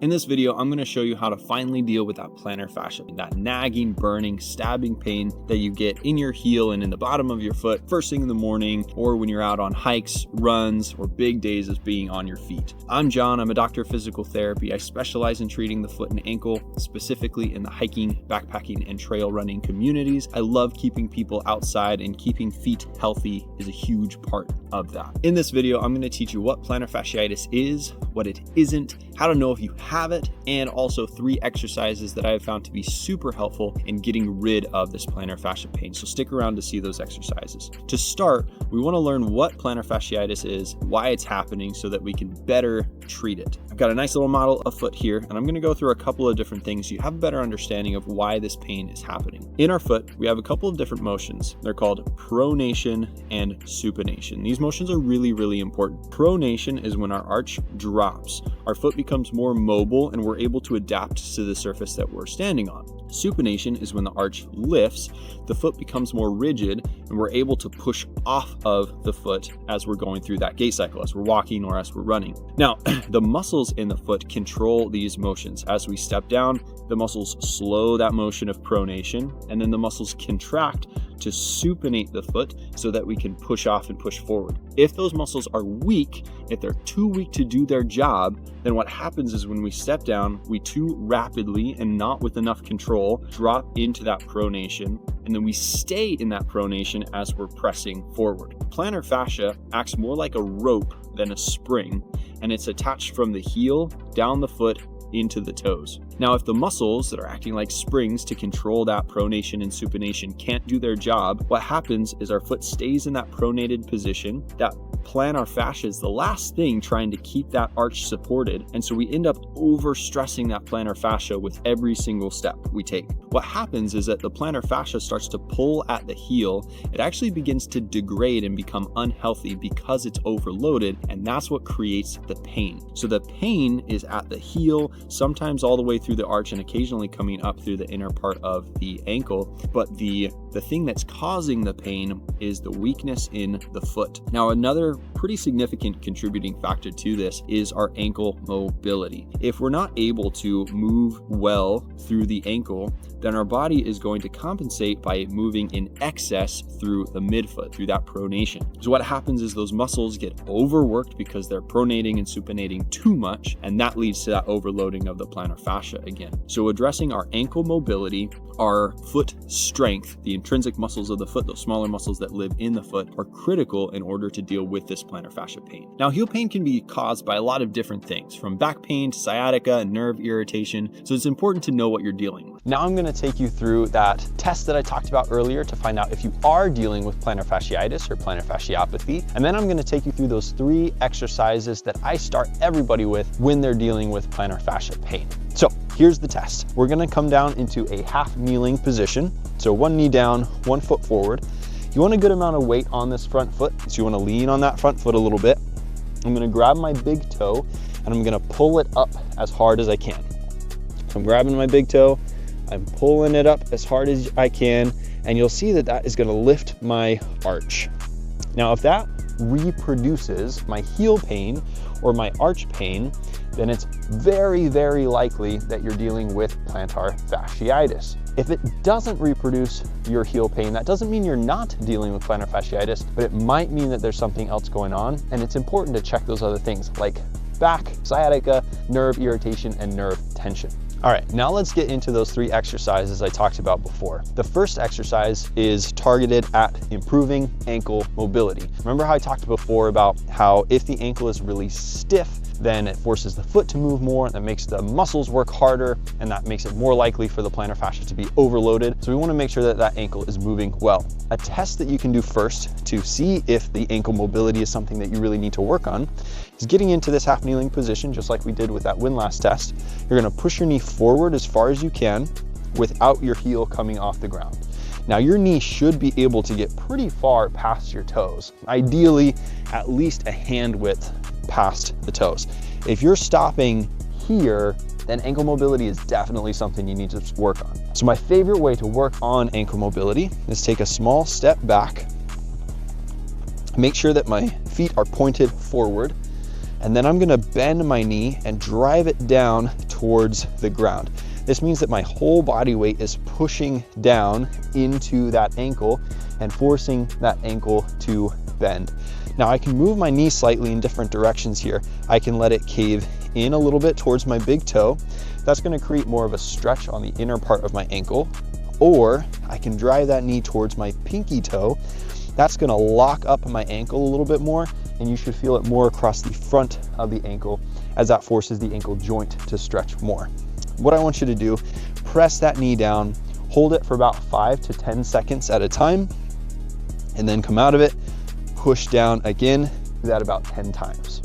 In this video, I'm going to show you how to finally deal with that plantar fascia, that nagging, burning, stabbing pain that you get in your heel and in the bottom of your foot first thing in the morning, or when you're out on hikes, runs, or big days of being on your feet. I'm John. I'm a doctor of physical therapy. I specialize in treating the foot and ankle, specifically in the hiking, backpacking, and trail running communities. I love keeping people outside, and keeping feet healthy is a huge part of that. In this video, I'm going to teach you what plantar fasciitis is, what it isn't, how to know if you have it, and also 3 exercises that I have found to be super helpful in getting rid of this plantar fascia pain. So stick around to see those exercises. To start, we want to learn what plantar fasciitis is, why it's happening, so that we can better treat it. I've got a nice little model of foot here, and I'm going to go through a couple of different things so you have a better understanding of why this pain is happening. In our foot, we have a couple of different motions. They're called pronation and supination. These motions are really, really important. Pronation is when our arch drops. Our foot becomes more mobile and we're able to adapt to the surface that we're standing on. Supination is when the arch lifts, the foot becomes more rigid, and we're able to push off of the foot as we're going through that gait cycle, as we're walking or as we're running. Now, the muscles in the foot control these motions. As we step down, the muscles slow that motion of pronation, and then the muscles contract to supinate the foot so that we can push off and push forward. If those muscles are weak, if they're too weak to do their job, then what happens is when we step down, we too rapidly and not with enough control drop into that pronation, and then we stay in that pronation as we're pressing forward. Plantar fascia acts more like a rope than a spring, and it's attached from the heel down the foot into the toes. Now, if the muscles that are acting like springs to control that pronation and supination can't do their job, what happens is our foot stays in that pronated position. That plantar fascia is the last thing trying to keep that arch supported, and so we end up overstressing that plantar fascia with every single step we take. What happens is that the plantar fascia starts to pull at the heel. It actually begins to degrade and become unhealthy because it's overloaded, and that's what creates the pain. So the pain is at the heel, sometimes all the way through the arch and occasionally coming up through the inner part of the ankle, but the thing that's causing the pain is the weakness in the foot. Now, another pretty significant contributing factor to this is our ankle mobility. If we're not able to move well through the ankle, then our body is going to compensate by moving in excess through the midfoot, through that pronation. So what happens is those muscles get overworked because they're pronating and supinating too much, and that leads to that overloading of the plantar fascia again. So addressing our ankle mobility, our foot strength, the intrinsic muscles of the foot, those smaller muscles that live in the foot, are critical in order to deal with this plantar fascia pain. Now, heel pain can be caused by a lot of different things, from back pain to sciatica and nerve irritation, so it's important to know what you're dealing with. Now I'm going to take you through that test that I talked about earlier to find out if you are dealing with plantar fasciitis or plantar fasciopathy, and then I'm going to take you through those 3 exercises that I start everybody with when they're dealing with plantar fascia pain. So here's the test. We're going to come down into a half kneeling position. So 1 knee down, 1 foot forward. You want a good amount of weight on this front foot, so you want to lean on that front foot a little bit. I'm going to grab my big toe and I'm going to pull it up as hard as I can. So I'm grabbing my big toe, I'm pulling it up as hard as I can, and you'll see that that is going to lift my arch. Now, if that reproduces my heel pain or my arch pain, then it's very, very likely that you're dealing with plantar fasciitis. If it doesn't reproduce your heel pain, that doesn't mean you're not dealing with plantar fasciitis, but it might mean that there's something else going on, and it's important to check those other things like back, sciatica, nerve irritation, and nerve tension. All right, now let's get into those 3 exercises I talked about before. The first exercise is targeted at improving ankle mobility. Remember how I talked before about how if the ankle is really stiff, then it forces the foot to move more, and that makes the muscles work harder, and that makes it more likely for the plantar fascia to be overloaded. So we want to make sure that that ankle is moving well. A test that you can do first to see if the ankle mobility is something that you really need to work on is getting into this half kneeling position, just like we did with that windlass test. You're going to push your knee forward as far as you can without your heel coming off the ground. Now, your knee should be able to get pretty far past your toes, ideally at least a hand width past the toes. If you're stopping here, then ankle mobility is definitely something you need to work on. So my favorite way to work on ankle mobility is take a small step back, make sure that my feet are pointed forward, And then I'm gonna bend my knee and drive it down towards the ground. This means that my whole body weight is pushing down into that ankle and forcing that ankle to bend. Now I can move my knee slightly in different directions here. I can let it cave in a little bit towards my big toe. That's gonna create more of a stretch on the inner part of my ankle. Or I can drive that knee towards my pinky toe. That's gonna lock up my ankle a little bit more, and you should feel it more across the front of the ankle as that forces the ankle joint to stretch more. What I want you to do, press that knee down, hold it for about 5 to 10 seconds at a time, and then come out of it, push down again, do that about 10 times.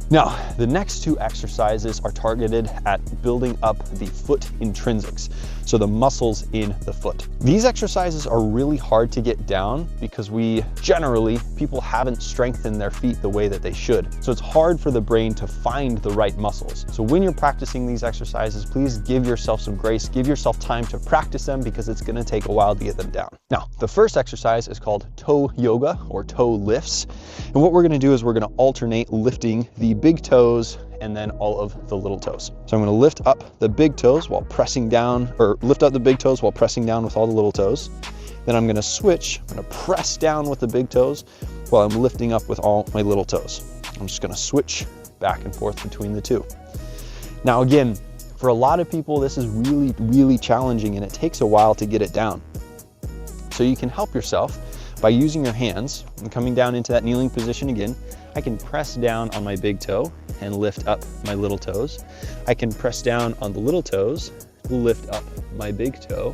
Now, the next two exercises are targeted at building up the foot intrinsics, so the muscles in the foot. These exercises are really hard to get down because people haven't strengthened their feet the way that they should. So it's hard for the brain to find the right muscles. So when you're practicing these exercises, please give yourself some grace, give yourself time to practice them because it's gonna take a while to get them down. Now, the first exercise is called toe yoga or toe lifts. And what we're gonna do is we're gonna alternate lifting the big toes and then all of the little toes. So I'm gonna lift up the big toes while pressing down, or lift up the big toes while pressing down with all the little toes. Then I'm gonna switch, I'm gonna press down with the big toes while I'm lifting up with all my little toes. I'm just gonna switch back and forth between the two. Now again, for a lot of people, this is really, really challenging and it takes a while to get it down. So you can help yourself by using your hands and coming down into that kneeling position again. I can press down on my big toe and lift up my little toes. I can press down on the little toes, lift up my big toe,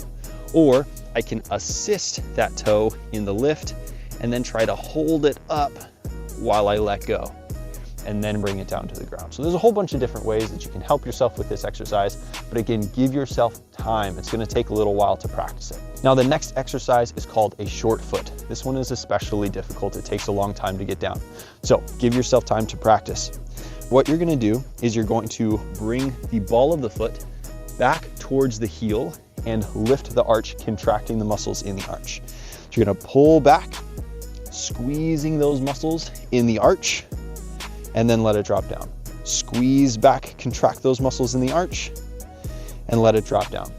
or I can assist that toe in the lift and then try to hold it up while I let go and then bring it down to the ground. So there's a whole bunch of different ways that you can help yourself with this exercise, but again, give yourself time. It's gonna take a little while to practice it. Now the next exercise is called a short foot. This one is especially difficult. It takes a long time to get down. So give yourself time to practice. What you're gonna do is you're going to bring the ball of the foot back towards the heel and lift the arch, contracting the muscles in the arch. So you're gonna pull back, squeezing those muscles in the arch, and then let it drop down. Squeeze back, contract those muscles in the arch, and let it drop down.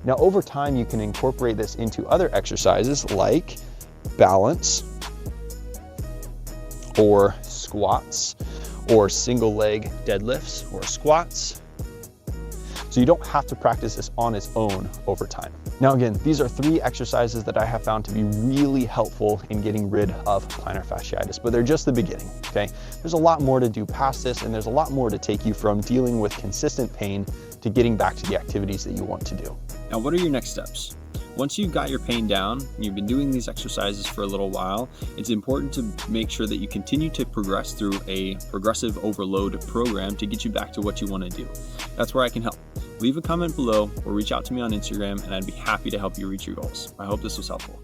Now over time, you can incorporate this into other exercises like balance, or squats, or single leg deadlifts, or squats. So you don't have to practice this on its own over time. Now again, these are 3 exercises that I have found to be really helpful in getting rid of plantar fasciitis, but they're just the beginning, okay? There's a lot more to do past this, and there's a lot more to take you from dealing with consistent pain to getting back to the activities that you want to do. Now, what are your next steps? Once you've got your pain down, and you've been doing these exercises for a little while, it's important to make sure that you continue to progress through a progressive overload program to get you back to what you want to do. That's where I can help. Leave a comment below or reach out to me on Instagram and I'd be happy to help you reach your goals. I hope this was helpful.